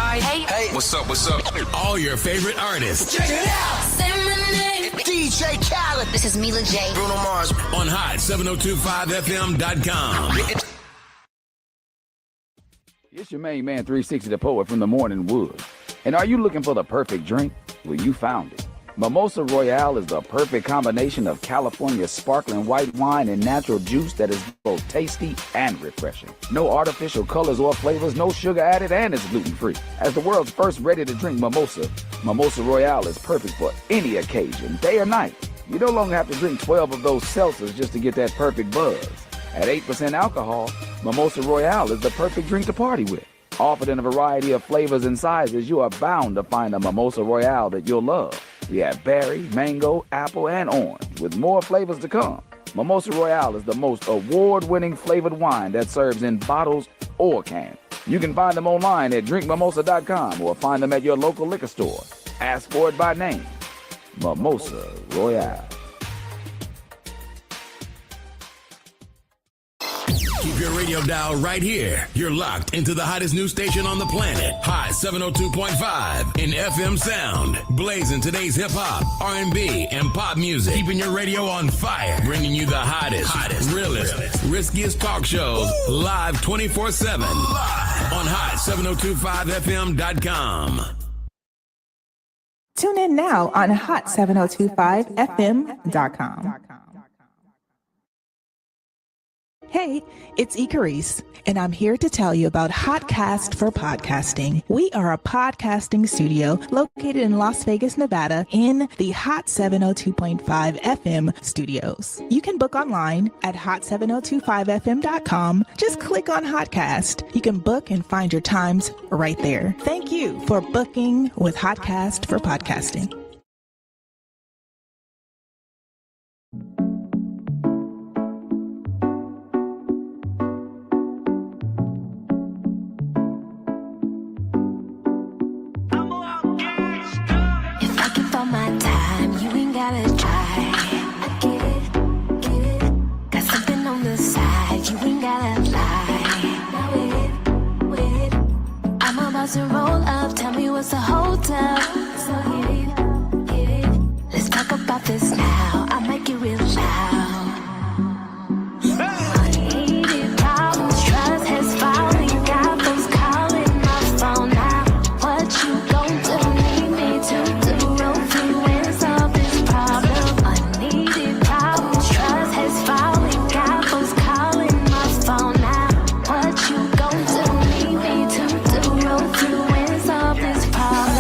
right. Hey, what's up? All your favorite artists. Check it out. Say my name. DJ Khaled. This is Mila J. Bruno Mars. On hot7025fm.com. It's your main man, 360 the Poet from the Morning Wood. And are you looking for the perfect drink? Well, you found it. Mimosa Royale is the perfect combination of California sparkling white wine and natural juice that is both tasty and refreshing. No artificial colors or flavors, no sugar added, and it's gluten-free. As the world's first ready-to-drink mimosa, Mimosa Royale is perfect for any occasion, day or night. You no longer have to drink 12 of those seltzers just to get that perfect buzz. At 8% alcohol, Mimosa Royale is the perfect drink to party with. Offered in a variety of flavors and sizes, you are bound to find a Mimosa Royale that you'll love. We have berry, mango, apple, and orange, with more flavors to come. Mimosa Royale is the most award-winning flavored wine that serves in bottles or cans. You can find them online at drinkmimosa.com or find them at your local liquor store. Ask for it by name. Mimosa Royale. Keep your radio dial right here. You're locked into the hottest news station on the planet. Hot 702.5 in FM sound. Blazing today's hip-hop, R&B, and pop music. Keeping your radio on fire. Bringing you the hottest, realest, riskiest talk shows live 24/7 on hot7025fm.com. Tune in now on hot7025fm.com. Hey, it's Icarice, and I'm here to tell you about Hotcast for Podcasting. We are a podcasting studio located in Las Vegas, Nevada, in the Hot 702.5 FM studios. You can book online at hot7025fm.com. Just click on Hotcast. You can book and find your times right there. Thank you for booking with Hotcast for Podcasting. To roll up, tell me what's the hold up. So get it. Let's talk about this now. I might get real loud. Unneeded problems, trust has fallen. Got folks calling my phone now. What you gon' do? Need me to do? Roll through and solve this problem. Unneeded problems, trust has fallen. Got folks calling my phone now. What you gon' do? Need me to do? Roll through and solve this problem.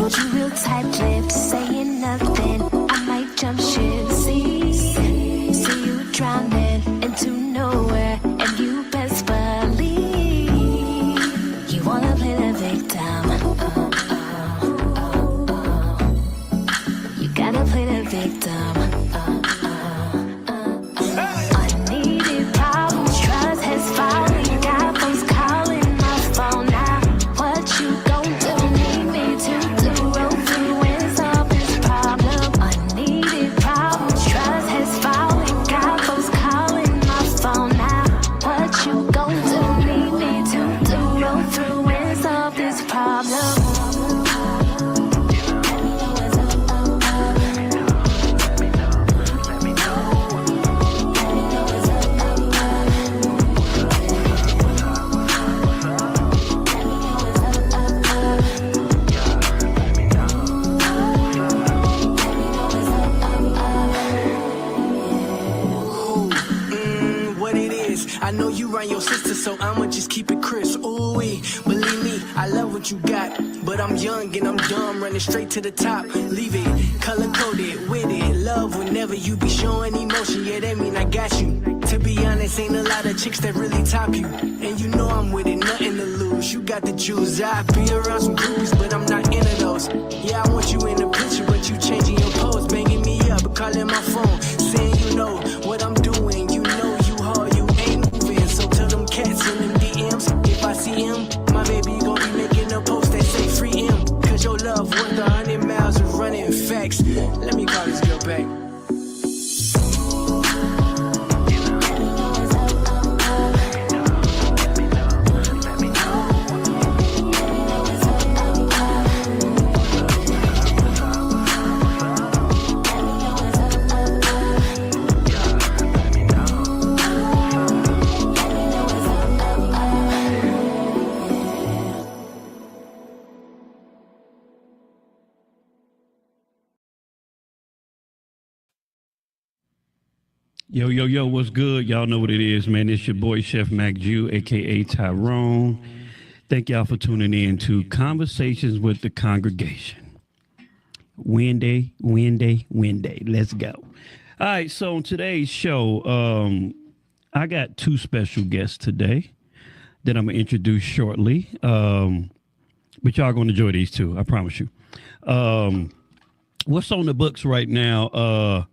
You real tight-lipped, saying nothing. I might jump ship. See you drowning into nowhere, and you best believe you wanna play the victim. You gotta play the victim. Unneeded problems, trust has fallen. Got folks calling my phone now. What you gon' do? Need me to do? Roll through and solve this problem. Unneeded problems, trust has fallen. Got folks calling my phone now. What you gon' do? Need me to do? Roll through and solve this problem. What it is, I know you run your sister, so I'ma just keep it crisp. Ooh, believe me, I love what you got, but I'm young and I'm dumb, running straight to the top. Leave it color coded with it. Love whenever you be showing emotion, yeah, that mean I got you. To be honest, ain't a lot of chicks that really top you, and you know I'm with it, nothing to lose. You got the juice. I be around some groupies, but I'm not into those. Yeah, I want you in the picture, but you changing your pose, banging me up, calling my phone, saying you know what I'm Yo, yo, yo, what's good? Y'all know what it is, man. It's your boy, Chef Maccju, a.k.a. Tyrone. Thank y'all for tuning in to Conversations with the Congregation. Wednesday. Let's go. All right, so on today's show, I got two special guests today that I'm going to introduce shortly. But y'all going to enjoy these two, I promise you. What's on the books right now?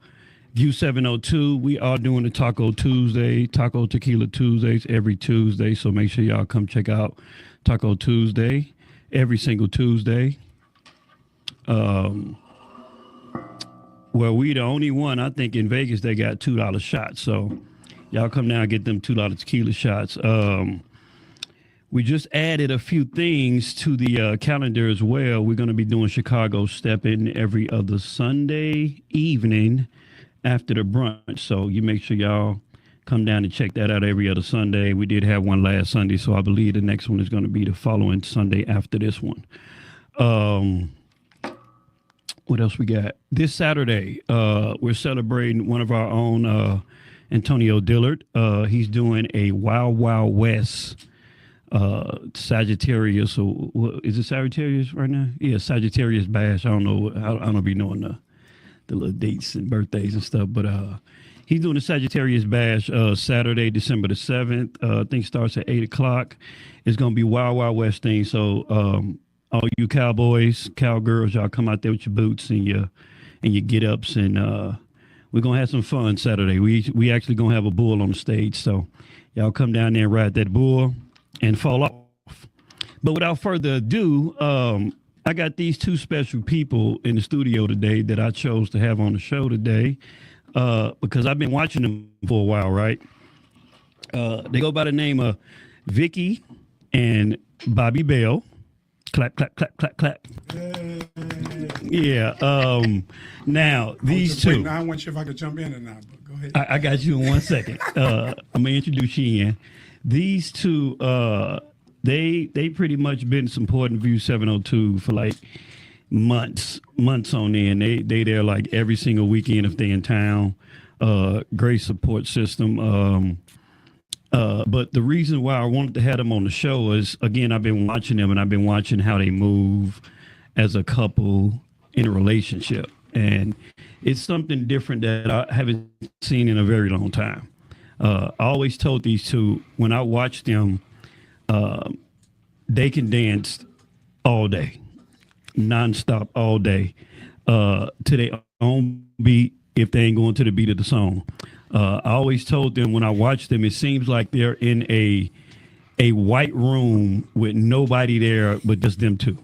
View 702, we are doing the Taco Tequila Tuesdays every Tuesday. So make sure y'all come check out Taco Tuesday every single Tuesday. Well, we the only one, I think, in Vegas, they got $2 shots. So y'all come down and get them $2 tequila shots. We just added a few things to the calendar as well. We're going to be doing Chicago Step-In every other Sunday evening after the brunch. So you make sure y'all come down and check that out every other Sunday. We did have one last Sunday, so I believe the next one is going to be the following Sunday after this one. What else we got? This Saturday, we're celebrating one of our own, Antonio Dillard. He's doing a Wild Wild West Sagittarius, or is it Sagittarius right now? Yeah, Sagittarius Bash. I don't know. I don't be knowing the little dates and birthdays and stuff, but he's doing the Sagittarius Bash Saturday, December the 7th. I think starts at 8:00. It's gonna be Wild Wild West thing. So all you cowboys, cowgirls, y'all come out there with your boots and your get ups, and we're gonna have some fun Saturday. We actually gonna have a bull on the stage, so y'all come down there and ride that bull and fall off. But without further ado, I got these two special people in the studio today that I chose to have on the show today because I've been watching them for a while, right? They go by the name of Vicky and Bobby Bell. Clap, clap, clap, clap, clap. Yeah. Now, these two. Wait, I wasn't sure if I could jump in or not, but go ahead. I got you in 1 second. I'm going to introduce you in. These two, they pretty much been supporting View 702 for like months on end. They there like every single weekend if they in town. Great support system. But the reason why I wanted to have them on the show is, again, I've been watching them and I've been watching how they move as a couple in a relationship. And it's something different that I haven't seen in a very long time. I always told these two, when I watch them, they can dance all day, nonstop all day, to their own beat if they ain't going to the beat of the song. I always told them when I watch them, it seems like they're in a white room with nobody there but just them two.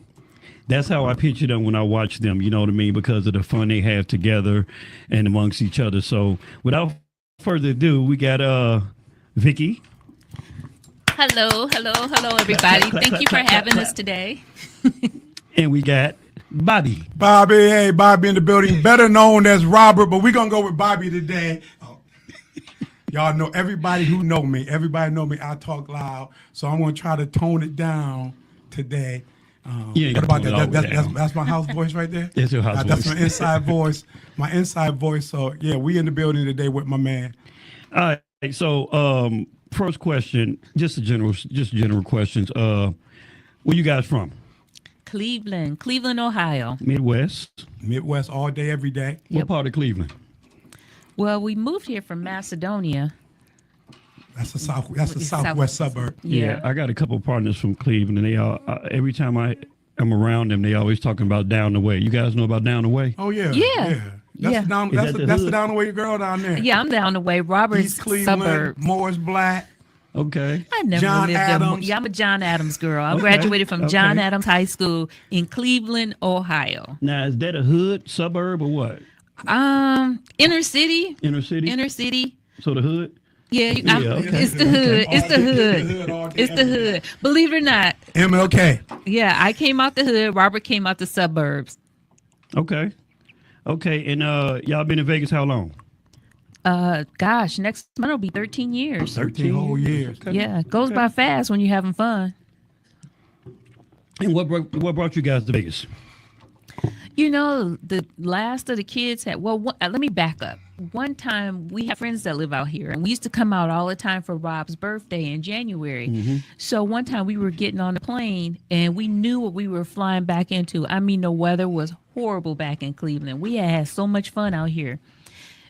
That's how I picture them when I watch them, you know what I mean, because of the fun they have together and amongst each other. So without further ado, we got Vicky. Hello, everybody. Thank you for having us today. And we got Bobby. Bobby in the building, better known as Robert, but we're going to go with Bobby today. Y'all know, everybody who know me, I talk loud, so I'm going to try to tone it down today. What about that? That's my house voice right there? That's your house voice. That's my inside voice. So, yeah, we in the building today with my man. All right, so first question, just general questions. Where you guys from? Cleveland, Ohio. Midwest all day, every day. What part of Cleveland? Well, we moved here from Macedonia. That's the southwest suburb. Yeah, I got a couple of partners from Cleveland, and they all every time I'm around them, they always talking about Down the Way. You guys know about Down the Way? Oh yeah. That's the down the way girl down there. Yeah, I'm down the way. Robert's East Cleveland, suburb. Moore's Black. Okay. I never John lived Adams. there. Yeah, I'm a John Adams girl. I graduated from John Adams High School in Cleveland, Ohio. Now, is that a hood, suburb, or what? Inner city. So the hood? Yeah, okay. It's the hood. It's the hood. Believe it or not. MLK. Yeah, I came out the hood. Robert came out the suburbs. Okay. And y'all been in Vegas how long? Gosh, next month will be 13 years. 13 whole years. Okay. Yeah, it goes by fast when you're having fun. And what brought you guys to Vegas? You know, the last of the kids had, let me back up. one time we have friends that live out here, and we used to come out all the time for Rob's birthday in January. So one time we were getting on the plane, and we knew what we were flying back into. I mean, the weather was horrible back in Cleveland. We had so much fun out here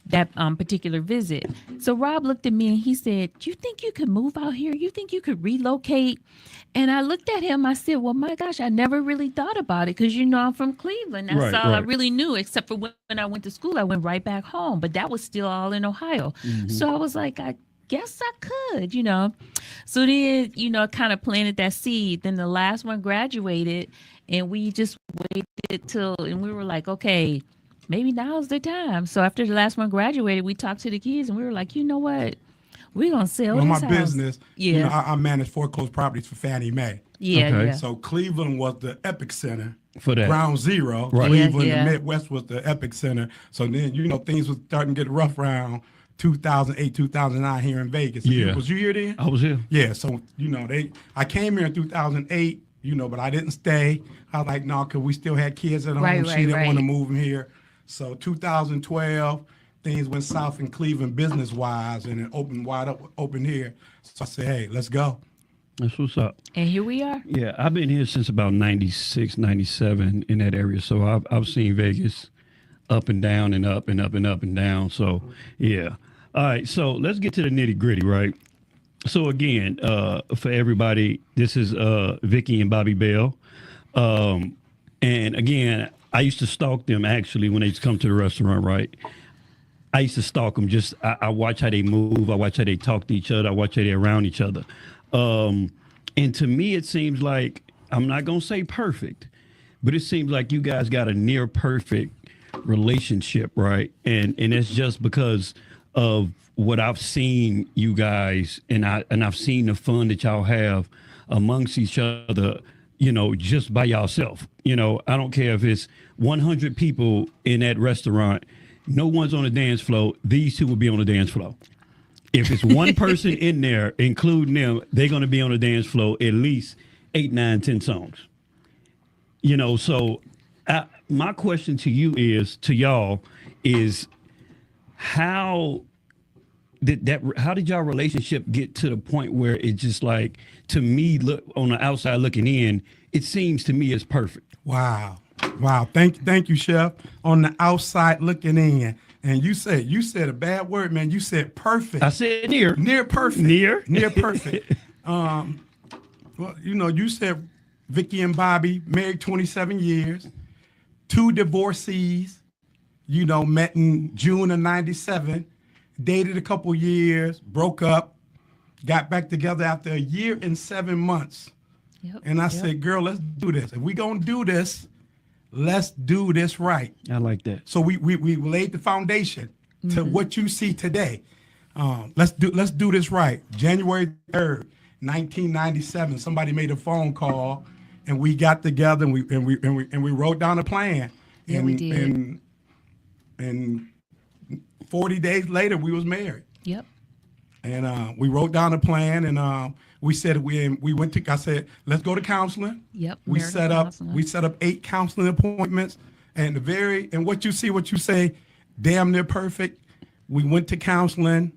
that particular visit. So Rob looked at me and he said, "Do you think you could move out here? You think you could relocate?" And I looked at him. I said, "Well, my gosh, I never really thought about it because, I'm from Cleveland. That's all I really knew, except for when I went to school. I went right back home, but that was still all in Ohio." So I was like, I guess I could, So then, kind of planted that seed. Then the last one graduated, and we just waited and we were like, okay, maybe now's the time. So after the last one graduated, we talked to the kids, and we were like, you know what? We're going to sell this my house. business, Yeah. I manage foreclosed proproperties for Fannie Mae. Yeah, Okay. yeah. So Cleveland was the epic center. For that. Ground zero. Right. Cleveland, Yeah. the Midwest was the epic center. So then, things were starting to get rough around 2008, 2009 here in Vegas. Yeah. Was you here then? I was here. Yeah. So, I came here in 2008, but I didn't stay. I was like, no, because we still had kids at home. Right, She right, didn't right. want to move them here. So 2012, things went south in Cleveland business-wise, and it opened wide open here. So I said, hey, let's go. That's what's up. And here we are. Yeah, I've been here since about 96, 97 in that area. So I've seen Vegas up and down and up and up and up and down. So, yeah. All right, so let's get to the nitty-gritty, right? So, again, for everybody, this is Vicky and Bobby Bell. And, again, I used to stalk them, actually, when they used to come to the restaurant, right? I used to stalk them. I watch how they move. I watch how they talk to each other. I watch how they're around each other. And to me, it seems like, I'm not going to say perfect, but it seems like you guys got a near perfect relationship, right? And it's just because of what I've seen you guys, and I've seen the fun that y'all have amongst each other, just by yourself. I don't care if it's 100 people in that restaurant, no one's on the dance floor, these two will be on the dance floor. If it's one person in there, including them, they're going to be on the dance floor at least 8, 9, 10 songs. So my question to y'all is, how did y'all relationship get to the point where it just like, to me, look on the outside looking in, it seems to me it's perfect. Wow. Thank you, Chef. On the outside looking in. And you said a bad word, man. You said perfect. I said near. Near perfect. Near perfect. Well, you said Vicky and Bobby, married 27 years, 2 divorcees, met in June of 97, dated a couple years, broke up, got back together after a year and 7 months. Yep, and I said, girl, let's do this. If we gonna do this, let's do this right. I like that. So we laid the foundation to what you see today. Let's do this right. January 3rd, 1997. Somebody made a phone call, and we got together and we wrote down a plan. Yeah, we did. And 40 days later, we was married. Yep. And we wrote down a plan, and we said we went to. I said, let's go to counseling. Yep. We set up 8 counseling appointments, and what you see, what you say, damn near perfect. We went to counseling.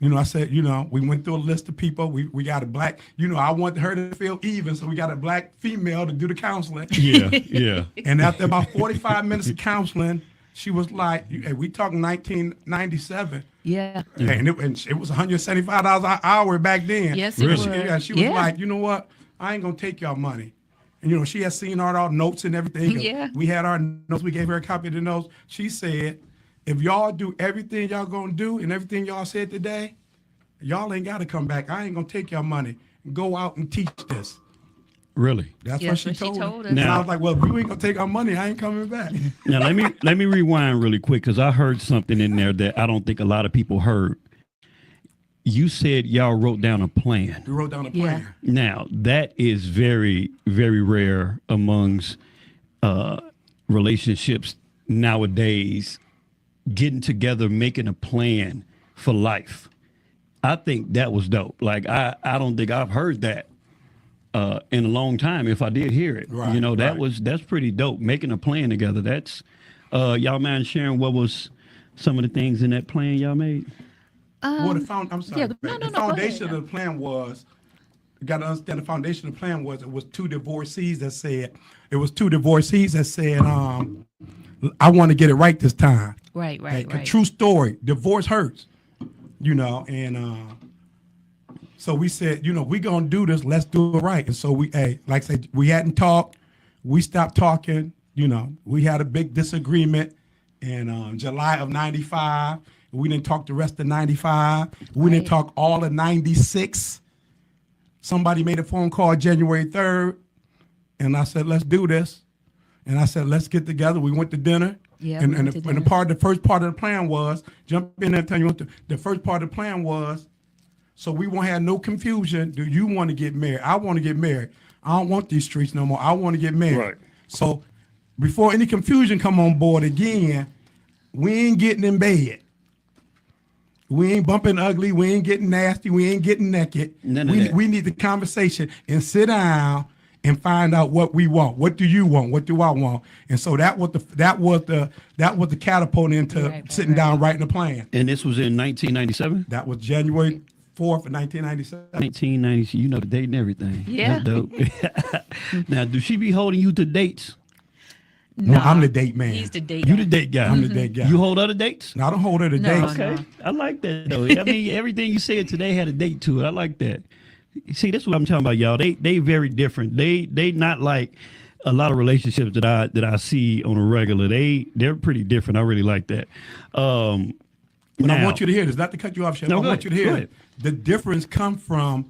I said, we went through a list of people. We got a black. I want her to feel even, so we got a black female to do the counseling. Yeah. And after about 45 minutes of counseling, she was like, hey, we talking 1997. Yeah. And it was $175 an hour back then. Yes, it was. She was like, you know what? I ain't going to take y'all money. And, she had seen our notes and everything. Yeah. We had our notes. We gave her a copy of the notes. She said, if y'all do everything y'all going to do and everything y'all said today, y'all ain't got to come back. I ain't going to take y'all money. Go out and teach this. Really? That's Yes, what she told us. And I was like, well, if you ain't going to take our money, I ain't coming back. Now let me rewind really quick, because I heard something in there that I don't think a lot of people heard. You said y'all wrote down a plan. We wrote down a plan. Yeah. Now that is very, very rare amongst relationships nowadays. Getting together, making a plan for life. I think that was dope. Like I don't think I've heard that in a long time. If I did hear it, that's pretty dope. Making a plan together. That's y'all mind sharing what was some of the things in that plan y'all made? Well, I'm sorry. yeah, the no, go foundation ahead. of the plan was, you got to understand the foundation of the plan was, it was two divorcees that said, I want to get it right this time. Right. A true story. Divorce hurts, and so we said, we're going to do this. Let's do it right. And so like I said, we hadn't talked. We stopped talking. We had a big disagreement in July of 95. We didn't talk the rest of 95. We didn't talk all of 96. Somebody made a phone call January 3rd, and I said, let's do this. And I said, let's get together. We went to dinner. Yeah, and the first part of the plan was, jump in there and tell you what the first part of the plan was, so we won't have no confusion. Do you want to get married? I want to get married. I don't want these streets no more. I want to get married. Right. So before any confusion come on board again, we ain't getting in bed. We ain't bumping ugly. We ain't getting nasty. We ain't getting naked. We need the conversation and sit down and find out what we want. What do you want? What do I want? And so that was the catapult into sitting down writing a plan. And this was in 1997? That was January 4th of 1997. 1990, you know the date and everything. Yeah. That's dope. Now, do she be holding you to dates? No, I'm the date man. He's the date You guy. the date guy. I'm the date guy. You hold other dates? No, I don't hold her to dates. Okay. I like that, though. I mean, everything you said today had a date to it. I like that. See, that's what I'm talking about, y'all. They very different. They not like a lot of relationships that I see on a regular. They're pretty different. I really like that. But I want you to hear this, not to cut you off, Chef. No, I want you to hear it. The difference come from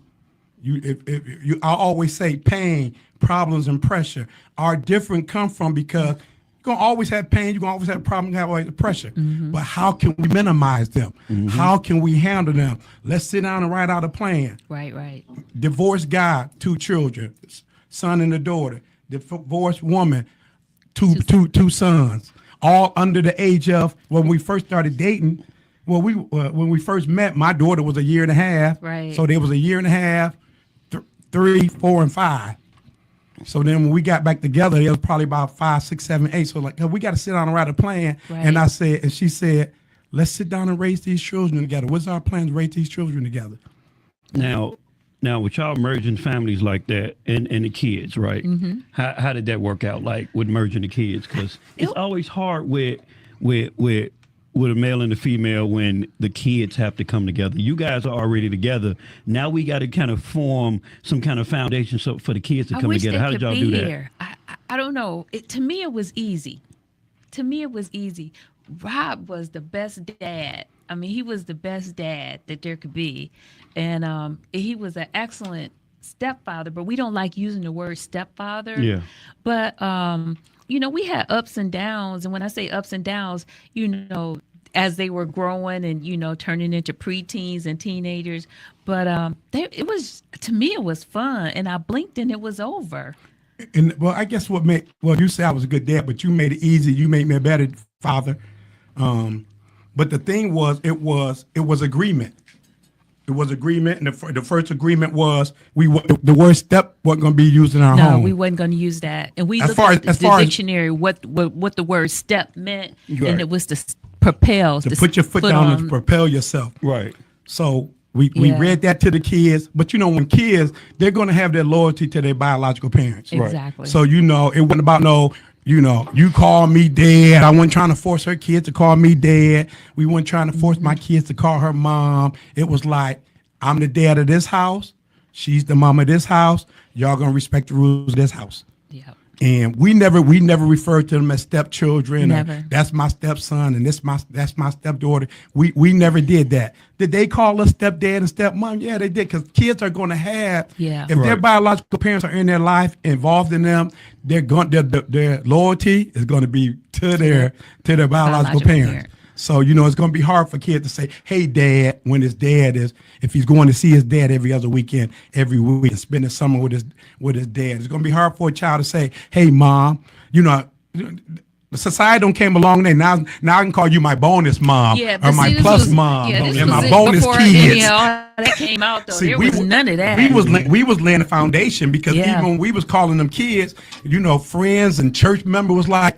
you. If you, I always say pain, problems, and pressure are different. Come from because you're gonna always have pain. You're gonna always have problems. Have always pressure. But how can we minimize them? How can we handle them? Let's sit down and write out a plan. Right. Divorced guy, 2 children, son and a daughter. Divorced woman, two sons, all under the age of when we first started dating. Well, when we first met, my daughter was a year and a half. Right. So there was a year and a half, 3, 4, and 5. So then when we got back together, it was probably about 5, 6, 7, 8. So like, we got to sit down and write a plan. Right. And she said, let's sit down and raise these children together. What's our plan to raise these children together? Now, with y'all merging families like that and the kids, right? How did that work out? Like with merging the kids, because it's always hard with a male and a female when the kids have to come together. You guys are already together. Now we got to kind of form some kind of foundation for the kids to come together. How did y'all do that? I don't know. To me, it was easy. Rob was the best dad. I mean, he was the best dad that there could be. And he was an excellent stepfather, but we don't like using the word stepfather. Yeah. But, we had ups and downs. And when I say ups and downs, as they were growing and, turning into preteens and teenagers. But it was fun. And I blinked and it was over. And I guess you say I was a good dad, but you made it easy. You made me a better father. But the thing was, it was agreement. It was agreement, and the first agreement was the word step wasn't going to be used in our home. No, we wasn't going to use that. And we looked at the dictionary what the word step meant, and it was to propel. To put your foot down and propel yourself. Right. So we read that to the kids. But when kids, they're going to have their loyalty to their biological parents. Exactly. So it wasn't about you call me dad. I wasn't trying to force her kids to call me dad. We weren't trying to force my kids to call her mom. It was like, I'm the dad of this house. She's the mom of this house. Y'all gonna respect the rules of this house. Yeah. And we never referred to them as stepchildren. Never. That's my stepson and that's my stepdaughter. We never did that. Did they call us stepdad and stepmom? Yeah, they did, because kids are going to have. Yeah. If their biological parents are in their life, involved in them, their loyalty is going to be to their biological parents. So it's going to be hard for kids to say, "Hey, Dad," when his dad if he's going to see his dad every other weekend, every week, and spend the summer with his dad. It's going to be hard for a child to say, "Hey, Mom," society don't came along there. Now I can call you my bonus mom or my plus mom and my bonus kids. That came out though. There was none of that. We was laying a foundation, because even when we was calling them kids, friends and church members was like,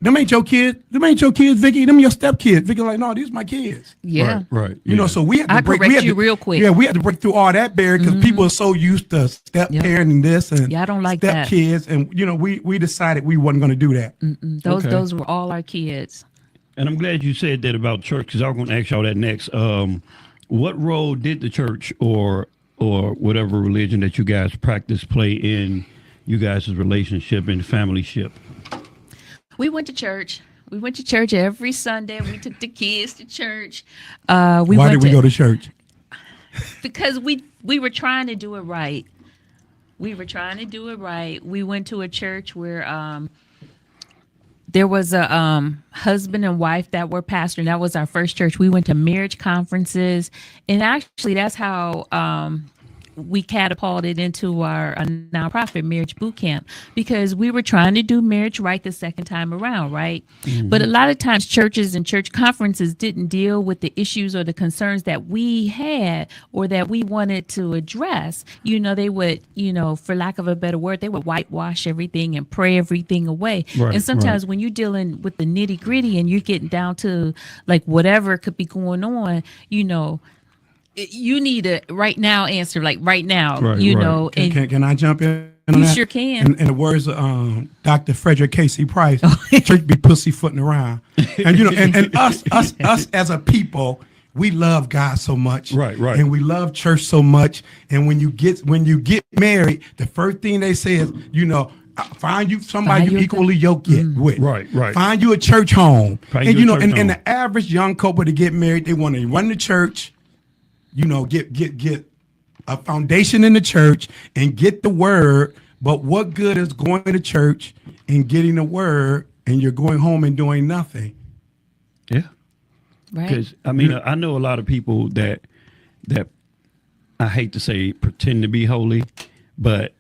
them ain't your kids. Them ain't your kids, Vicky. Them your stepkids. Vicky like, no, these my kids. Yeah. Right. You know, so we had to I break. correct We had you to, real quick. Yeah, we had to break through all that barrier because people are so used to step parenting this and I don't like step that. kids, and you know, we decided we wasn't going to do that. Those were all our kids. And I'm glad you said that about church because I was going to ask y'all that next. What role did the church or whatever religion that you guys practice play in you guys' relationship and familyship? We went to church. We went to church every Sunday. We took the kids to church. Why did we go to church? Because we were trying to do it right. We were trying to do it right. We went to a church where there was a husband and wife that were pastoring. That was our first church. We went to marriage conferences, and actually that's how we catapulted into our nonprofit marriage boot camp, because we were trying to do marriage right the second time around, right? But a lot of times churches and church conferences didn't deal with the issues or the concerns that we had or that we wanted to address. You know, they would, for lack of a better word, they would whitewash everything and pray everything away. Right, and sometimes when you're dealing with the nitty gritty and you're getting down to like whatever could be going on, you need a right now answer, like right now, know. Can I jump in? On You that? sure can. In the words of Dr. Frederick Casey Price, church be pussyfooting around, and and us as a people, we love God so much, right, and we love church so much, and when you get married, the first thing they say is, find you somebody you equally yoked with. Right. Find you a church home. And the average young couple to get married, they want to run the church, get a foundation in the church and get the word. But what good is going to church and getting the word and you're going home and doing nothing? Yeah. Right. Because I know a lot of people that I hate to say pretend to be holy, but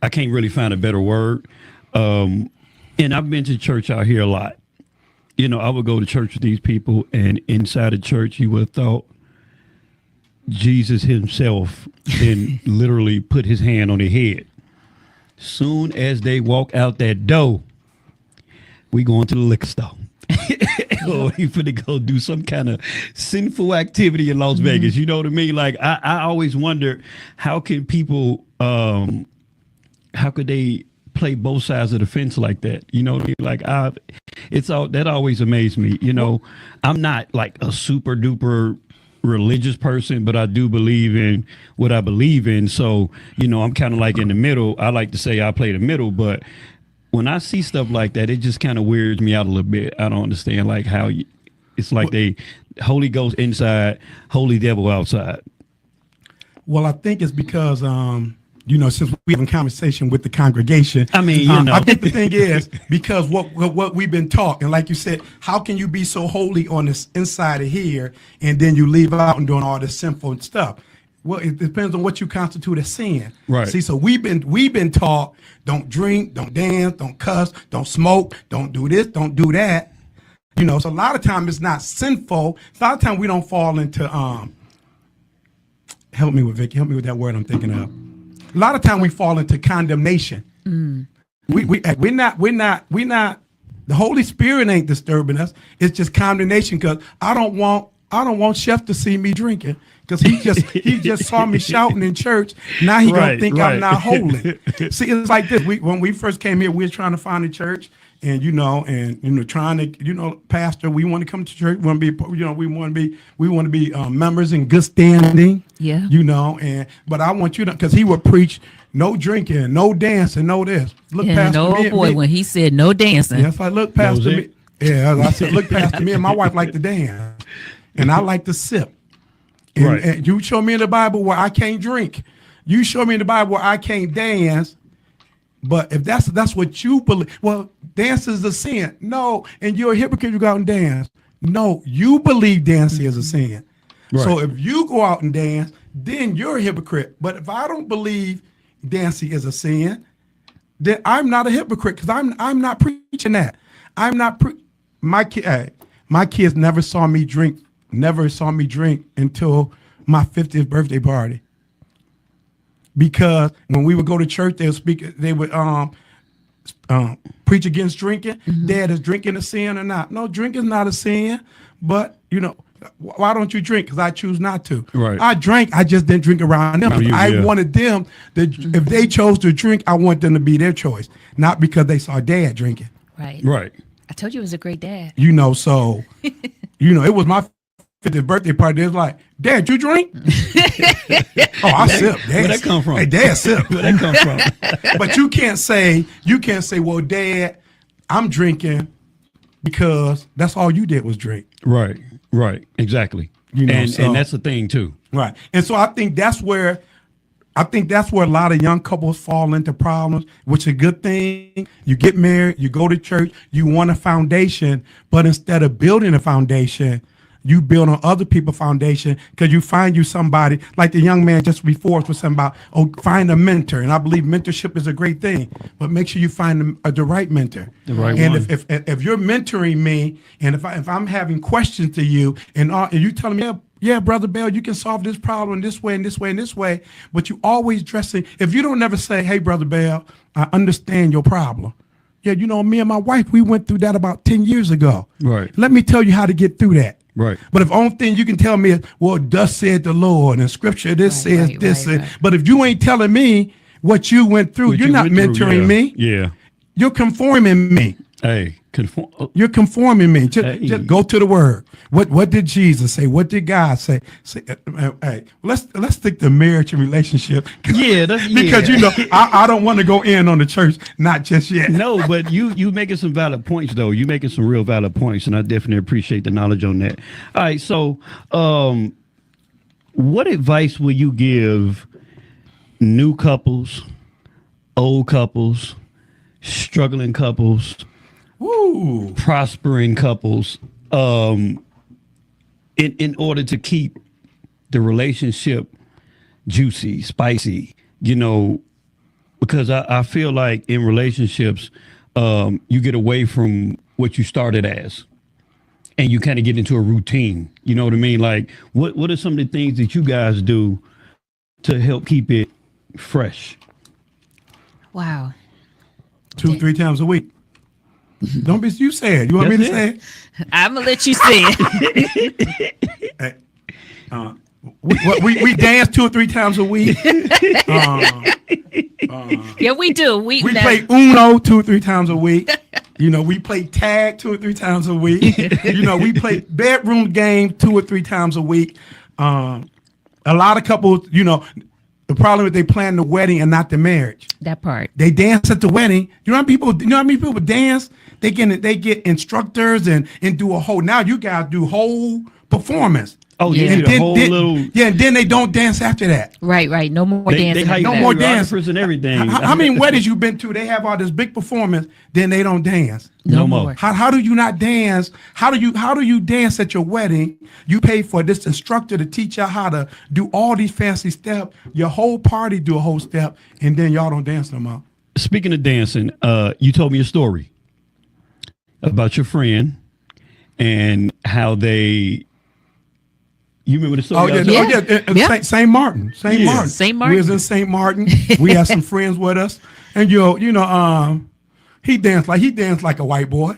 I can't really find a better word. And I've been to church out here a lot. I would go to church with these people, and inside the church, you would have thought Jesus himself then literally put his hand on their head. Soon as they walk out that door, we going to the liquor store. Or he finna go do some kind of sinful activity in Las Vegas. You know what I mean? Like, I always wonder, how can people, how could they play both sides of the fence like that? You know what I mean? Like, that always amazed me. I'm not like a super duper religious person, but I do believe in what I believe in. So, I'm kind of like in the middle. I like to say I play the middle, but when I see stuff like that, it just kind of weirds me out a little bit. I don't understand like how it's like they Holy Ghost inside, Holy Devil outside. Well, I think it's because, since we have a conversation with the congregation, I think the thing is because what we've been taught, and like you said, how can you be so holy on this inside of here, and then you leave out and doing all this sinful stuff? Well, it depends on what you constitute as sin. Right. See, so we've been taught, don't drink, don't dance, don't cuss, don't smoke, don't do this, don't do that. So a lot of times it's not sinful. A lot of times we don't fall into help me with Vicky, help me with that word I'm thinking of. A lot of time we fall into condemnation. We're not. The Holy Spirit ain't disturbing us. It's just condemnation because I don't want Chef to see me drinking because he just saw me shouting in church. Now he gonna think I'm not holy. See, it's like this. When we first came here, we were trying to find a church, and trying to pastor. We want to come to church. We want to be members in good standing. Yeah. But I want you to, because he would preach no drinking, no dancing, no this. Look, Pastor. When he said no dancing. Yes, I look, Pastor. I said, look, Pastor. Me and my wife like to dance, and I like to sip. And you show me in the Bible where I can't drink. You show me in the Bible where I can't dance. But if that's what you believe, well, dance is a sin. No, and you're a hypocrite. You go out and dance. No, you believe dancing is a sin. Right. So if you go out and dance, then you're a hypocrite. But if I don't believe dancing is a sin, then I'm not a hypocrite because I'm not preaching that. I'm not my kids never saw me drink until my 50th birthday party. Because when we would go to church, they would preach against drinking. Dad, is drinking a sin or not? No, drink is not a sin. But, why don't you drink? Because I choose not to. Right. I drank. I just didn't drink around them. I wanted them if they chose to drink, I want them to be their choice, not because they saw Dad drinking. Right. Right. I told you it was a great dad. So, it was my 50th birthday party. They was like, Dad, you drink? I sip. Where'd that come from? Hey, Dad sip. Where'd that come from? But you can't say, well, Dad, I'm drinking because that's all you did was drink. Right. Exactly. And that's the thing too. Right. And so I think that's where a lot of young couples fall into problems, which is a good thing. You get married, you go to church, you want a foundation, but instead of building a foundation, you build on other people's foundation because you find you somebody like the young man just before us was saying about, find a mentor. And I believe mentorship is a great thing, but make sure you find the right mentor. The right and one. if you're mentoring me, and if I'm having questions to you, and you telling me, yeah, Brother Bell, you can solve this problem this way and this way and this way, but you always dressing. If you don't never say, hey, Brother Bell, I understand your problem. Yeah, me and my wife, we went through that about 10 years ago. Right. Let me tell you how to get through that. Right. But if only thing you can tell me is, well, thus said the Lord, and scripture this says this. But if you ain't telling me what you went through, you're not mentoring me. Yeah. You're conforming me. Hey, You're conforming me. Just go to the word. What did Jesus say? What did God say? Hey, let's stick to marriage and relationship. Yeah, because I don't want to go in on the church, not just yet. No, but you making some valid points though. You making some real valid points, and I definitely appreciate the knowledge on that. All right, so what advice will you give new couples, old couples, struggling couples, prospering couples, in order to keep the relationship juicy, spicy, because I feel like in relationships, you get away from what you started as and you kind of get into a routine. You know what I mean? Like what are some of the things that you guys do to help keep it fresh? Wow. 2-3 times a week. Don't be, you say it. You want me to say it? I'm going to let you say it. We dance 2 or 3 times a week. Yeah, we do. We play Uno 2 or 3 times a week. We play tag 2 or 3 times a week. We play bedroom game 2 or 3 times a week. A lot of couples, the problem is they plan the wedding and not the marriage. That part. They dance at the wedding. You know how many people dance? They get instructors and do a whole. Now you guys do whole performance. Oh yeah, and then they don't dance after that. Right. No more dancing. No more dancing and everything. How many weddings you been to? They have all this big performance, then they don't dance. No more. How do you not dance? How do you dance at your wedding? You pay for this instructor to teach you how to do all these fancy steps. Your whole party do a whole step, and then y'all don't dance no more. Speaking of dancing, you told me a story about your friend and how they. You remember the story? Yeah. St. Martin. St. Martin. We was in St. Martin. We had some friends with us, and he danced like a white boy.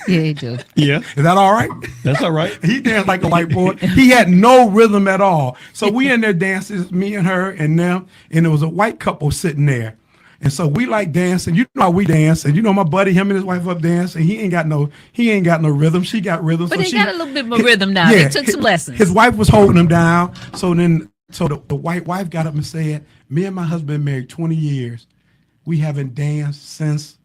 Yeah, he do. Yeah. Is that all right? That's all right. He danced like a white boy. He had no rhythm at all. So we in there dancing, me and her and them, and there was a white couple sitting there. And so we like dancing. You know how we dance. And my buddy, him and his wife up dancing. He ain't got no rhythm. She got rhythm. But so they got a little bit more rhythm now. Yeah, they took some lessons. His wife was holding him down. So the white wife got up and said, me and my husband married 20 years. We haven't danced since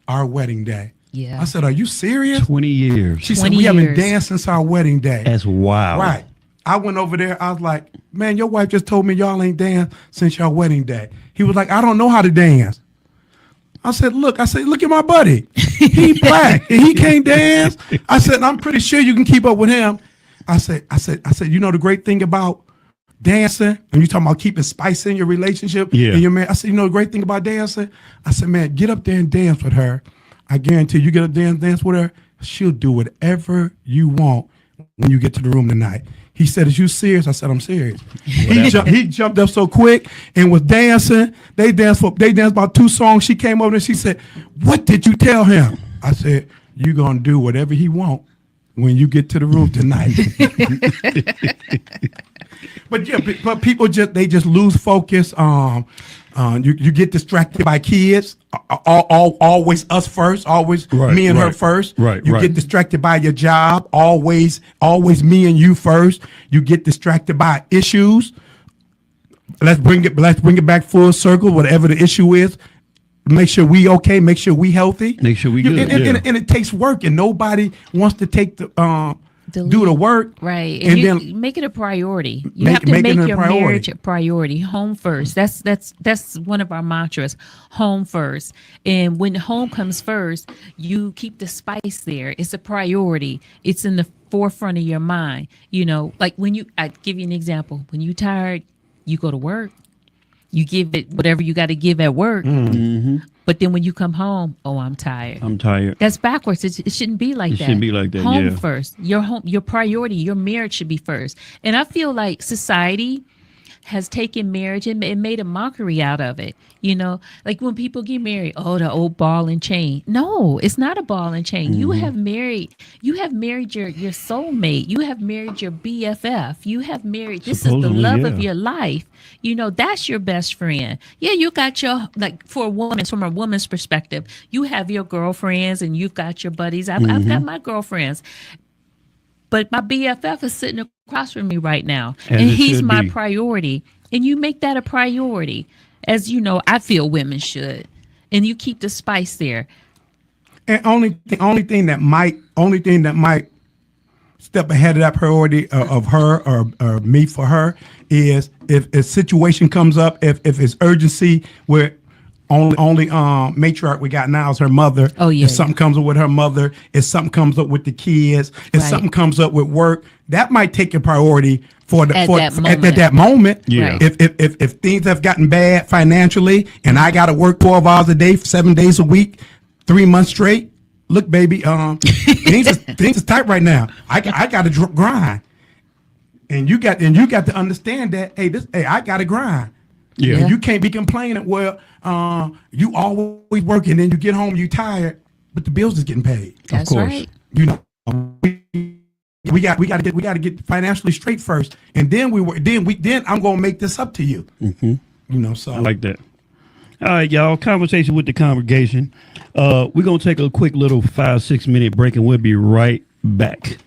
our wedding day. Yeah. I said, are you serious? 20 years. She said, we haven't danced since our wedding day. That's wild. Right. I went over there. I was like, man, your wife just told me y'all ain't danced since your wedding day. He was like, I don't know how to dance. I said, look at my buddy. He black and he can't dance. I said, I'm pretty sure you can keep up with him. I said, the great thing about dancing, and you talking about keeping spice in your relationship. Yeah. And your man, I said, the great thing about dancing? I said, man, get up there and dance with her. I guarantee you get up there and dance with her, she'll do whatever you want when you get to the room tonight. He said, "Is you serious?" I said, "I'm serious." He jumped up so quick and was dancing. They danced about 2 songs. She came over and she said, "What did you tell him?" I said, "You gonna do whatever he want when you get to the room tonight." But people just lose focus. You get distracted by kids. Always us first. Always me and her first. You get distracted by your job. Always me and you first. You get distracted by issues. Let's bring it back full circle. Whatever the issue is, make sure we okay. Make sure we healthy. Make sure we good. And it takes work, and nobody wants to take do the work, right? And you then make it a priority. You have to make your marriage a priority. Home first. That's one of our mantras. Home first. And when home comes first, you keep the spice there. It's a priority. It's in the forefront of your mind. You know, like I give you an example. When you're tired, you go to work. You give it whatever you got to give at work. Mm-hmm. But then when you come home, oh, I'm tired. That's backwards. It shouldn't be like that. It shouldn't be like that. Home first. Your priority, your marriage should be first. And I feel like society has taken marriage and made a mockery out of it. You know, like when people get married, oh, the old ball and chain. No, it's not a ball and chain. Mm-hmm. You have married your soulmate. You have married your BFF. You have married, this is the love of your life. You know, that's your best friend. Yeah, you got your, like, for a woman, from a woman's perspective, you have your girlfriends and you've got your buddies. I've got my girlfriends. But my BFF is sitting across from me right now. And he's my priority. And you make that a priority. As you know, I feel women should. And you keep the spice there. And only thing that might step ahead of that priority of her or me for her is if a situation comes up, if it's urgency where only matriarch we got now is her mother. Oh yeah. If something comes up with her mother, if something comes up with the kids, if something comes up with work, that might take a priority at that moment. Yeah. If things have gotten bad financially and I got to work 12 hours a day, 7 days a week, 3 months straight. Look, baby, things is tight right now. I got to grind, and you got to understand that. Hey, I got to grind. Yeah. And you can't be complaining. Well, you always working, then you get home, you tired, but the bills is getting paid. That's of course. Right. You know, we got to get financially straight first, and then I'm gonna make this up to you. Mm-hmm. You know, so I like that. All right, y'all. Conversation with the congregation. We're gonna take a quick little 5-6 minute break, and we'll be right back.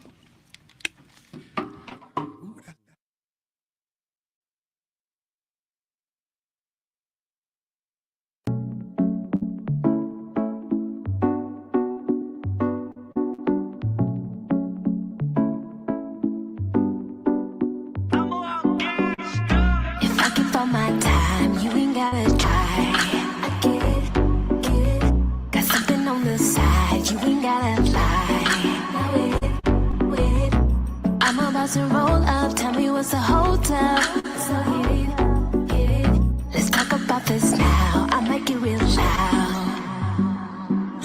If I give all my time, you ain't gotta try. I get it. Got something on the side, you ain't gotta lie. Wait. I'm about to roll up, tell me what's the hold up. So hit it. Let's talk about this now, I might get real loud.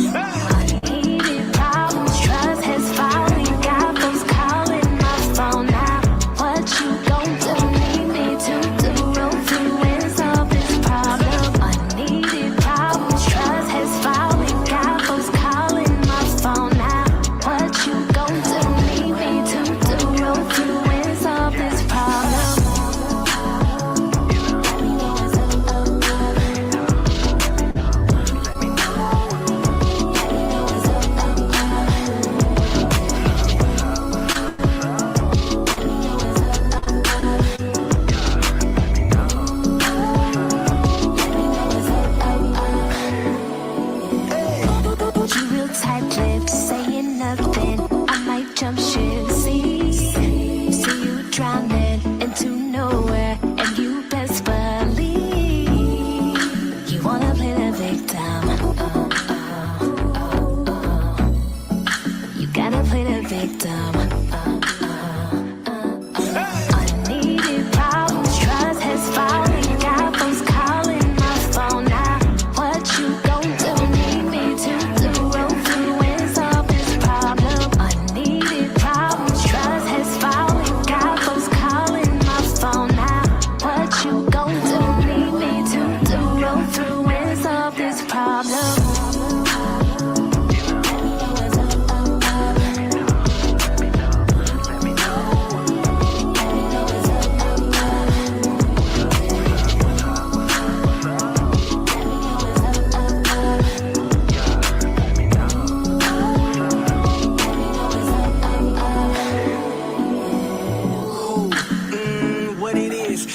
Unneeded problems, trust has fallen. Got folks calling my phone now. What you gon' do? Need me to do roll through and solve this problem. Unneeded problems, trust has fallen. Got folks calling my phone now. What you gon' do? Need me to do roll through and solve this problem.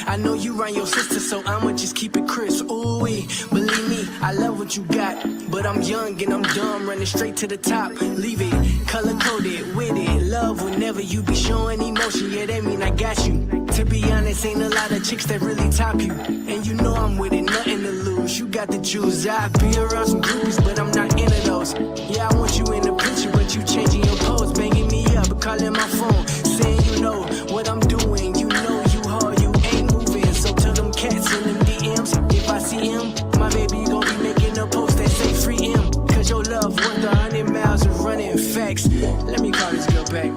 I know you run your sister, so I'ma just keep it crisp. Ooh, believe me, I love what you got. But I'm young and I'm dumb, running straight to the top. Leave it, color coded, with it. Love whenever you be showing emotion, yeah, that mean I got you. To be honest, ain't a lot of chicks that really top you. And you know I'm with it, nothing to lose. You got the juice, I be around some groupies, but I'm not into those. Yeah, I want you in the picture, but you changing your pose, banging me up, calling my phone, saying you know what I'm doing. You know you hard, you ain't moving. So tell them cats in them DMs, if I see him, my baby gon' be making a post that say free him. Cause your love worth 100 miles of running facts. Let me call this girl back.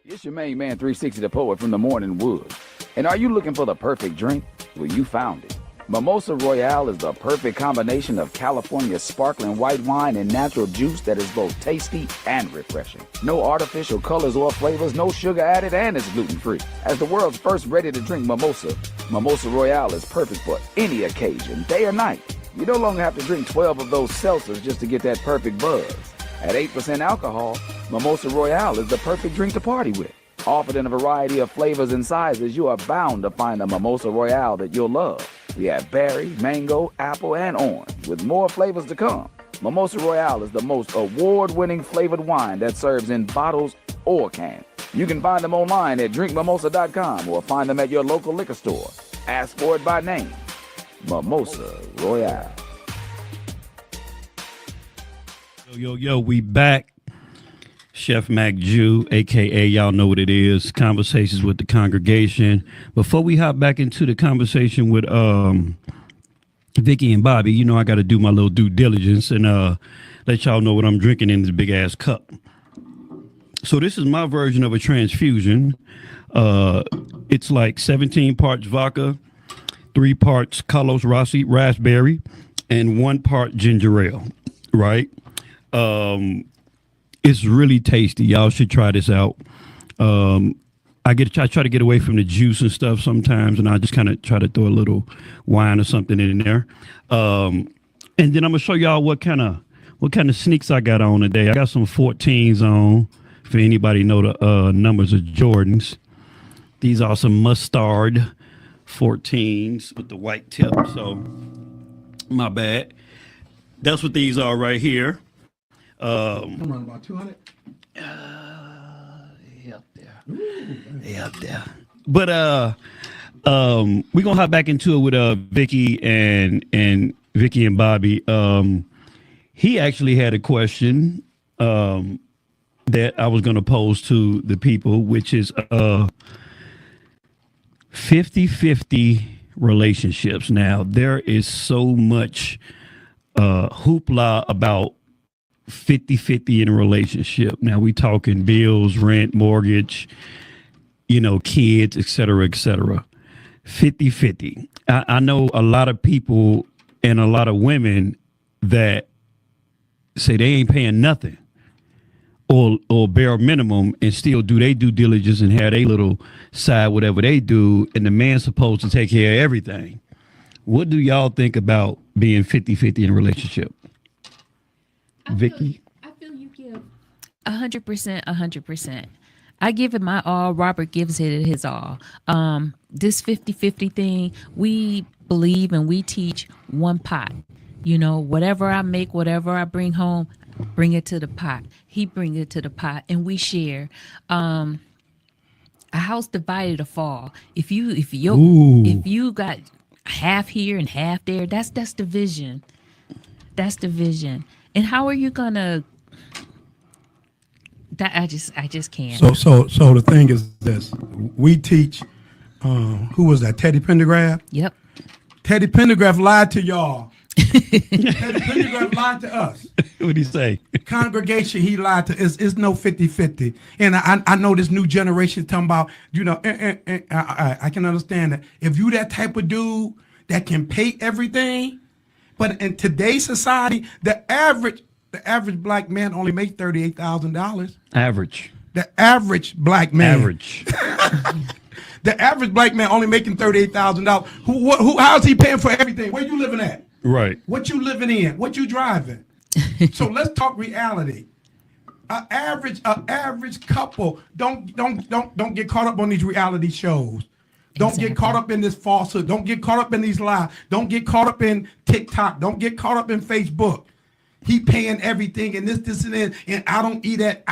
It's your main man, 360 the Poet from the Morning Wood. And are you looking for the perfect drink? Well, you found it. Mimosa Royale is the perfect combination of California sparkling white wine and natural juice that is both tasty and refreshing. No artificial colors or flavors, no sugar added, and it's gluten-free. As the world's first ready-to-drink mimosa, Mimosa Royale is perfect for any occasion, day or night. You no longer have to drink 12 of those seltzers just to get that perfect buzz. At 8% alcohol, Mimosa Royale is the perfect drink to party with. Offered in a variety of flavors and sizes, you are bound to find a Mimosa Royale that you'll love. We have berry, mango, apple, and orange, with more flavors to come. Mimosa Royale is the most award-winning flavored wine that serves in bottles or cans. You can find them online at drinkmimosa.com or find them at your local liquor store. Ask for it by name. Mimosa Royale. Yo, we back. Chef Maccju, a.k.a. y'all know what it is, Conversations with the Congregation. Before we hop back into the conversation with Vicky and Bobby, you know I got to do my little due diligence and let y'all know what I'm drinking in this big-ass cup. So this is my version of a transfusion. It's like 17 parts vodka, 3 parts Carlos Rossi raspberry, and 1 part ginger ale, right? It's really tasty. Y'all should try this out. I try to get away from the juice and stuff sometimes, and I just kind of try to throw a little wine or something in there. And then I'm gonna show y'all what kind of sneaks I got on today. I got some 14s on. For anybody know the numbers of Jordans. These are some mustard 14s with the white tip. So my bad. That's what these are right here. I'm running about 200. They up there. But we're gonna hop back into it with Vicky and Vicky and Bobby. He actually had a question that I was gonna pose to the people, which is 50-50 relationships. Now there is so much hoopla about 50-50 in a relationship. Now we talking bills, rent, mortgage, kids, et cetera, 50-50. I know a lot of people and a lot of women that say they ain't paying nothing or bare minimum and still do they due diligence and have they little side, whatever they do, and the man's supposed to take care of everything. What do y'all think about being 50-50 in a relationship? Vicky? I feel you give 100%, 100%. I give it my all. Robert gives it his all. This 50-50 thing, we believe and we teach one pot. Whatever I make, whatever I bring home, bring it to the pot. He brings it to the pot, and we share. A house divided a fall. If you got half here and half there, that's division. That's division. And how are you gonna? That I just can't. So the thing is this: we teach. Who was that? Teddy Pendergraft. Yep. Teddy Pendergraft lied to y'all. Teddy Pendergraft lied to us. What did he say? Congregation, he lied to. It's no 50-50. And I know this new generation talking about. I can understand that if you that type of dude that can pay everything. But in today's society, the average black man only makes $38,000. Average. The average black man. Average. The average black man only making $38,000. Who? How's he paying for everything? Where you living at? Right. What you living in? What you driving? So let's talk reality. An average couple don't get caught up on these reality shows. Don't get caught up in this falsehood. Don't get caught up in these lies. Don't get caught up in TikTok. Don't get caught up in Facebook. He paying everything and this and that, and I don't eat at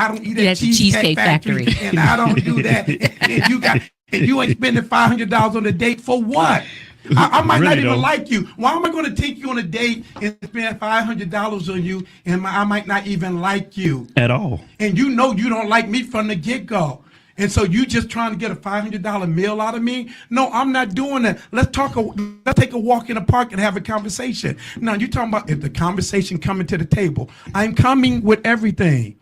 Cheesecake Factory, and I don't do that. And you ain't spending $500 on a date for what? I might Really not even don't. like you. Why am I going to take you on a date and spend $500 on you, and I might not even like you At all. and you know you don't like me from the get-go. And so you just trying to get a $500 meal out of me? No, I'm not doing that. Let's take a walk in the park and have a conversation. Now, you talking about if the conversation coming to the table. I'm coming with everything.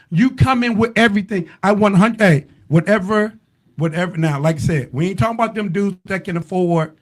You come in with everything. I 100, hey, whatever. Now, like I said, we ain't talking about them dudes that can afford.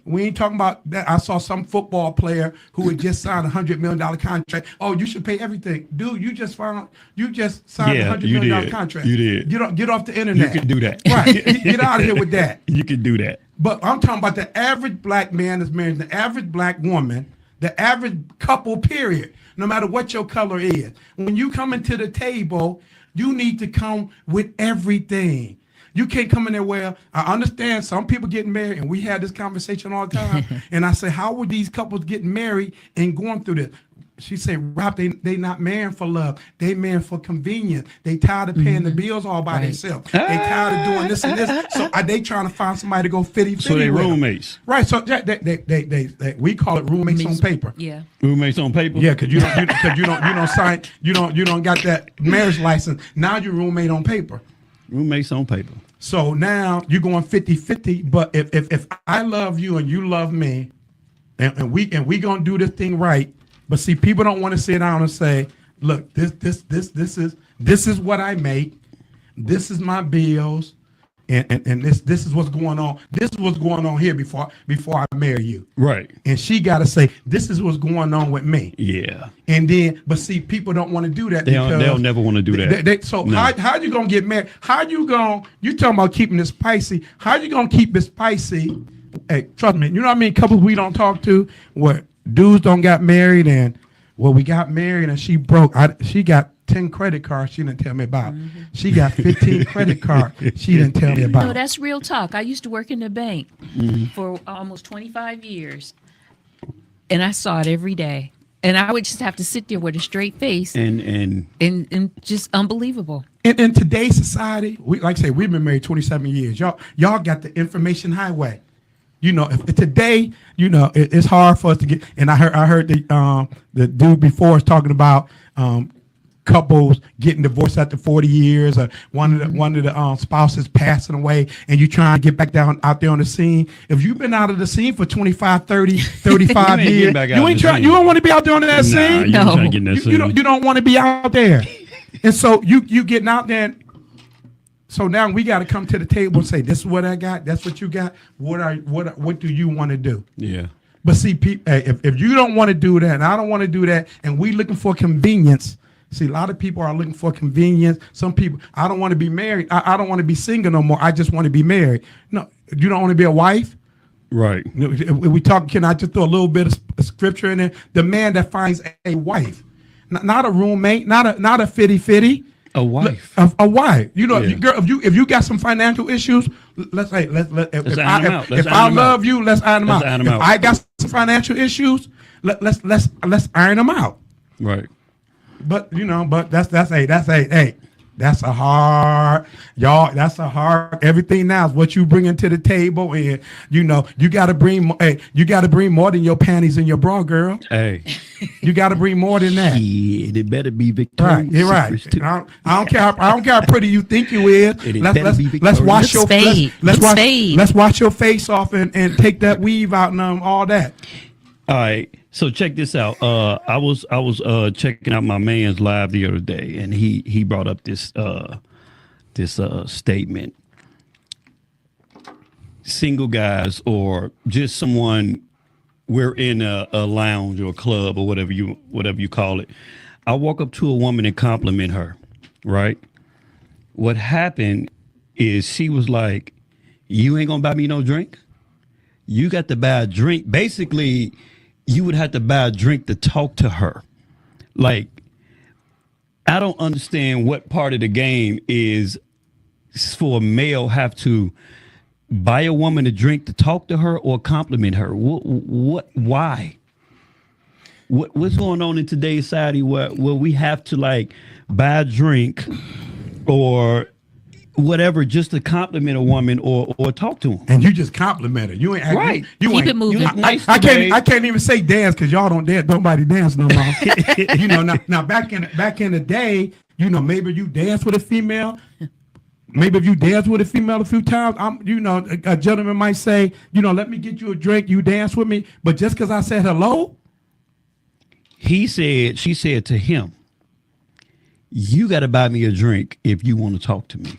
We ain't talking about that. I saw some football player who had just signed $100 million contract. Oh, you should pay everything. Dude, you just signed a $100 million contract. You did. Get off the internet. You can do that. Right. Get out of here with that. You can do that. But I'm talking about the average black man that's married, the average black woman, the average couple, period, no matter what your color is. When you come into the table, you need to come with everything. You can't come in there, well, I understand some people getting married, and we had this conversation all the time, and I say, how were these couples getting married and going through this? She said, Rob, they not marrying for love. They marrying for convenience. They tired of paying the bills all by themselves. They tired of doing this and this. So they trying to find somebody to go fitty. So they with roommates. them. Right. So they we call it roommates on paper. Yeah. Roommates on paper. Yeah, because you don't sign, you don't got that marriage license. Now you're roommate on paper. Roommates on paper. So now you're going 50-50. But if I love you and you love me, and we gonna do this thing right. But see, people don't want to sit down and say, look, this is what I make. This is my bills, and this is what's going on. This is what's going on here before I marry you. Right. And she got to say, this is what's going on with me. Yeah. And then, but see, people don't want to do that. They'll never want to do that. So No. how you gonna get married? You talking about keeping it spicy? How you gonna keep it spicy? Hey, trust me. You know what I mean? Couples we don't talk to where dudes don't got married, and we got married and she broke. She got 10 credit cards she didn't tell me about. She got 15 credit cards she didn't tell me about. No, that's real talk. I used to work in the bank for almost 25 years, and I saw it every day. And I would just have to sit there with a straight face And just unbelievable. In today's society, like I say, we've been married 27 years. Y'all got the information highway. You know, if today, you know, it's hard for us to get. And I heard the dude before us talking about couples getting divorced after 40 years, or one of the spouses passing away, and you trying to get back out there on the scene. If you've been out of the scene for 25, 30, 35 years, you don't want to be out there on that scene. You ain't trying to get in that scene. You don't want to be out there. And so you getting out there. So now we got to come to the table and say, this is what I got. That's what you got. What do you want to do? yeah. But see, if you don't want to do that, and I don't want to do that, and we looking for convenience. See, a lot of people are looking for convenience. Some people, I don't want to be married. I don't want to be single no more. I just want to be married. No, you don't want to be a wife? Right. We talk. Can I just throw a little bit of scripture in there? The man that finds a wife, not a roommate, not a fitty. A wife. A wife. You know, Yeah. if you got some financial issues, if I love you, let's iron them out. Iron 'em If out. I got some financial issues, let's iron them out. Right. But that's a hard, y'all. That's a hard. Everything now is what you bring to the table, and you know you got to bring. You got to bring more than your panties and your bra, girl. Hey. You got to bring more than that. Yeah, it better be Victoria's Right, you're right. Secrets, too. I don't care. I don't care how pretty you think you is. Let's wash your let's wash your face off and take that weave out and all that. All right. So check this out. I was checking out my man's live the other day, and he brought up this statement. Single guys, or just someone we're in a lounge or a club or whatever you call it. I walk up to a woman and compliment her, right? What happened is she was like, "You ain't gonna buy me no drink? You got to buy a drink." Basically, you would have to buy a drink to talk to her. Like, I don't understand what part of the game is for a male have to buy a woman a drink to talk to her or compliment her. Why? What's going on in today's society where we have to like buy a drink or whatever just to compliment a woman or talk to them? And you just compliment her. You ain't right. You Keep ain't, it moving. I can't even say dance because y'all don't dance. Nobody dance no more. You know, now back in the day, you know, maybe you dance with a female. Maybe if you dance with a female a few times, a gentleman might say, you know, let me get you a drink. You dance with me, but just because I said hello. She said to him, "You got to buy me a drink if you want to talk to me."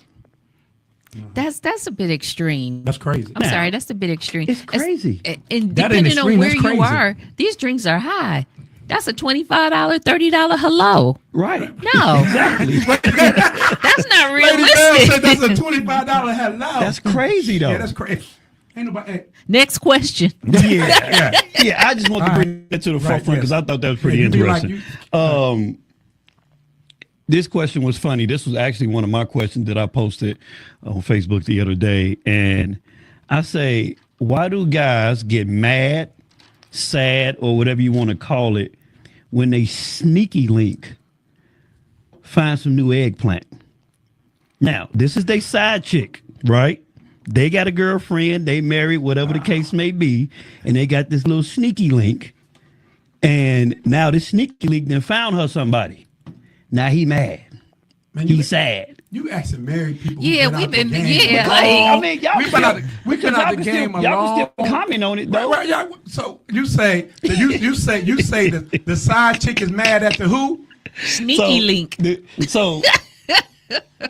That's a bit extreme. That's crazy. I'm sorry, that's a bit extreme. It's crazy. And That ain't depending on extreme, where that's you crazy. are, these drinks are high. That's a $25, $30 hello. Right. No, Exactly. that's not Lady Bell realistic. said that's a $25 hello. That's crazy though. Yeah, that's crazy. Ain't nobody. Next question. Yeah. Yeah, I just want to bring that to the forefront because I thought that was pretty Yeah, you be like interesting. This question was funny. This was actually one of my questions that I posted on Facebook the other day. And I say, why do guys get mad, sad, or whatever you want to call it when they sneaky link find some new eggplant? Now, this is their side chick, right? They got a girlfriend, they married, whatever the case may be, and they got this little sneaky link. And now this sneaky link then found her somebody. Now he mad. Man, He's sad. You asking married people. who Yeah, been we've out the been- game yeah, a like- long- I mean, y'all we've been out the game a y'all long. can still comment on it though. Right, y'all- so you say that the side chick is mad at the who? Sneaky link.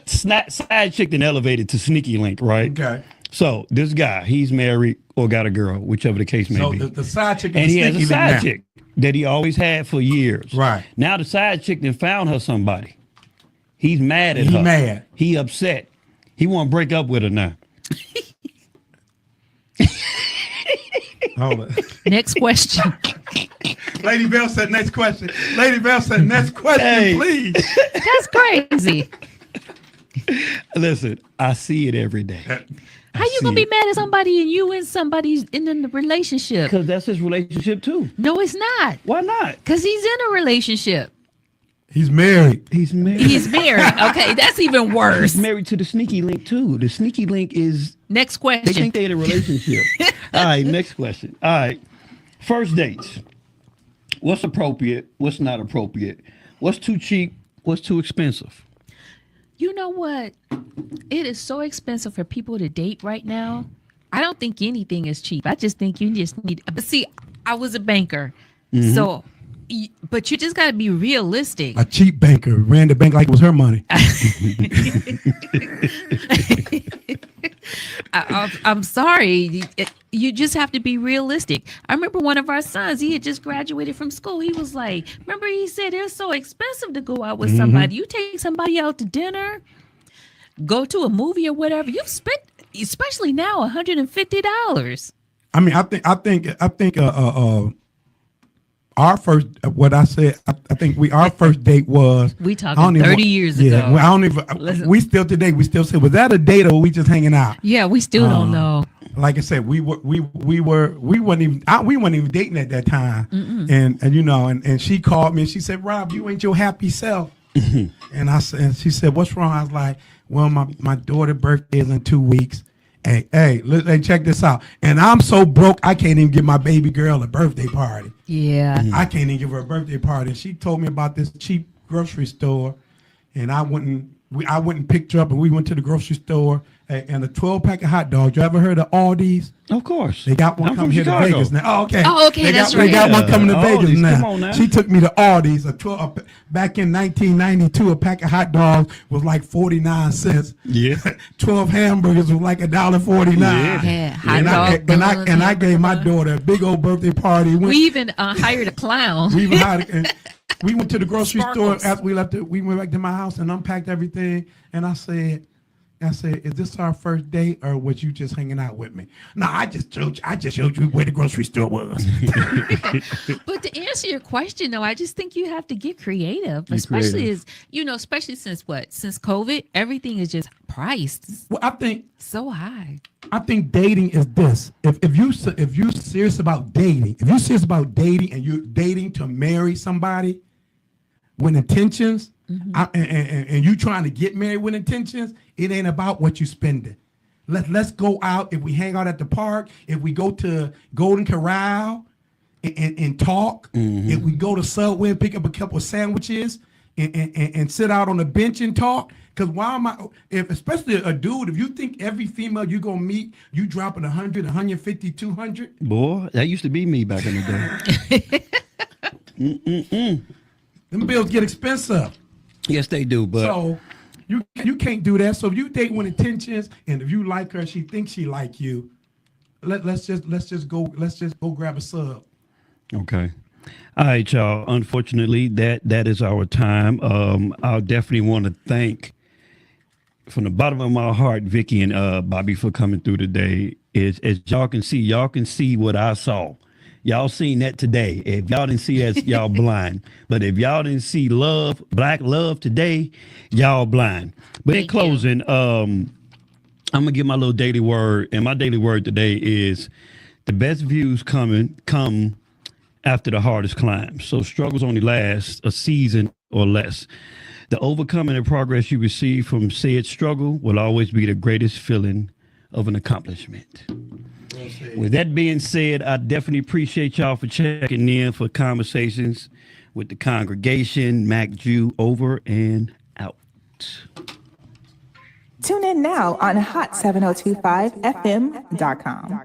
Side chick then elevated to sneaky link, right? Okay. So this guy, he's married or got a girl, whichever the case may So be. the side chick is And the he has sneaky a side link now. chick that he always had for years. Right. Now the side chick then found her somebody. He's mad at He her. mad. He upset. He want to break up with her now. Hold on. Next question. Lady Bell said next question. Lady Bell said next question, Hey. please. That's crazy. Listen, I see it every day. How you gonna be mad at somebody and you and somebody's in the relationship? Because that's his relationship too. No, it's not. Why not? Because he's in a relationship. He's married. He's married. He's married. Okay, that's even worse. He's married to the sneaky link too. The sneaky link is Next they question. think they're in a relationship. All right, next question. All right. First dates. What's appropriate? What's not appropriate? What's too cheap? What's too expensive? You know what? It is so expensive for people to date right now. I don't think anything is cheap. I just think you just need. But see, I was a banker, so. But you just got to be realistic. A cheap banker ran the bank like it was her money. I'm sorry. You just have to be realistic. I remember one of our sons, he had just graduated from school. He was like, remember he said it's so expensive to go out with somebody. You take somebody out to dinner, go to a movie or whatever. You've spent, especially now, $150. I mean, I think our first, what I said, I think our first date was. We I talking don't even 30 years ago. Yeah, I don't even. Listen. We still today. We still say, was that a date or were we just hanging out? Yeah, we still don't know. Like I said, we weren't even dating at that time. And you know, and she called me and she said, Rob, you ain't your happy self. and she said, what's wrong? I was like, well, my daughter's birthday is in 2 weeks. Hey, check this out. And I'm so broke, I can't even give my baby girl a birthday party. Yeah. I can't even give her a birthday party. And she told me about this cheap grocery store, and I went and picked her up, and we went to the grocery store Hey, and a 12-pack of hot dogs. You ever heard of Aldi's? Of course. They got one I'm coming from here to Chicago. Vegas now. Oh, okay. Oh, okay, They that's got, They got right. one coming to Yeah, Vegas Aldi's, now. come on now. She took me to Aldi's. Back in 1992, a pack of hot dogs was like 49 cents. Yeah. 12 hamburgers was like $1.49. Yeah, hot And dog and I buns, gave my hamburger. daughter a big old birthday party. We even hired a clown. We even hired, and we went to the grocery Sparkles. store after we left. We went back to my house and unpacked everything. And I said, "Is this our first date, or was you just hanging out with me?" No, I just showed you where the grocery store was. But to answer your question, though, I just think you have to get creative, Get especially creative. especially since COVID, everything is just priced Well, I think so high. dating is this. If you're serious about dating, and you're dating to marry somebody with intentions, and you trying to get married with intentions, it ain't about what you spending. Let's go out. If we hang out at the park, if we go to Golden Corral and talk, if we go to Subway and pick up a couple of sandwiches and sit out on the bench and talk. Because especially a dude, if you think every female you're going to meet, you dropping 100, 150, 200. Boy, that used to be me back in the day. Them bills get expensive. Yes, they do. But So you can't do that. So if you date with intentions, and if you like her, she thinks she like you, let's just go grab a sub. okay. All right, y'all. Unfortunately, that is our time. I'll definitely want to thank, from the bottom of my heart, Vicky and Bobby, for coming through today. As y'all can see what I saw. Y'all seen that today. If y'all didn't see that, y'all blind. But if y'all didn't see black love today, y'all blind. But in closing, I'm gonna give my little daily word, and my daily word today is the best views come after the hardest climb. So struggles only last a season or less. The overcoming and progress you receive from said struggle will always be the greatest feeling of an accomplishment. With that being said, I definitely appreciate y'all for checking in for conversations with the congregation. Maccju over and out. Tune in now on hot7025fm.com.